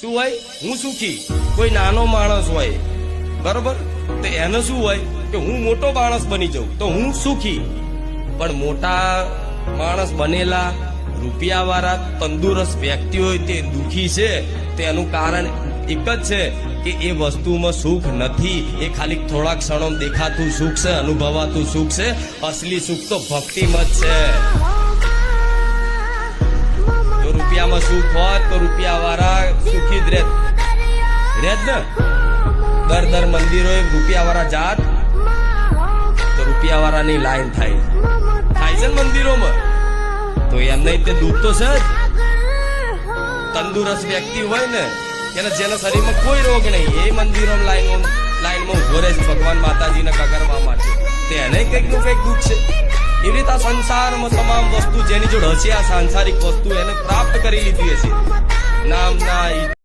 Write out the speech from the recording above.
શું હોય? હું સુખી. કોઈ નાનો માણસ હોય બરોબર, તો એને શું હોય કે હું મોટો માણસ બની જાઉં તો હું સુખી. પણ મોટા માણસ બનેલા રૂપિયાવાળા તંદુરસ્ત વ્યક્તિ હોય તે દુખી છે. તેનું કારણ એક જ છે કે એ વસ્તુમાં સુખ નથી. એ ખાલી થોડા ક્ષણો દેખાતું સુખ છે, અનુભવાતું સુખ છે. અસલી સુખ તો ભક્તિમાં જ છે. જો રૂપિયામાં સુખ હોત તો રૂપિયાવાળા સુખી જ રેત ને. દર મંદિરો રૂપિયાવાળા જાત તો રૂપિયાવાળાની લાઈન થાય છે ને મંદિરોમાં. તો એમને તે દુઃખ તો છે જ. તંદુરસ્ત વ્યક્તિ હોય ને જેના શરીરમાં કોઈ રોગ નહીં, એ મંદિરોમાં લાઈનમાં ઉભો રહે છે ભગવાન માતાજીને કગરવા માટે. તેને કંઈક નું કંઈક દુઃખ છે. એવી રીતે આ સંસારમાં તમામ વસ્તુ જેની જોડે હશે, આ સાંસારિક વસ્તુ એને પ્રાપ્ત કરી લીધી હશે. નામના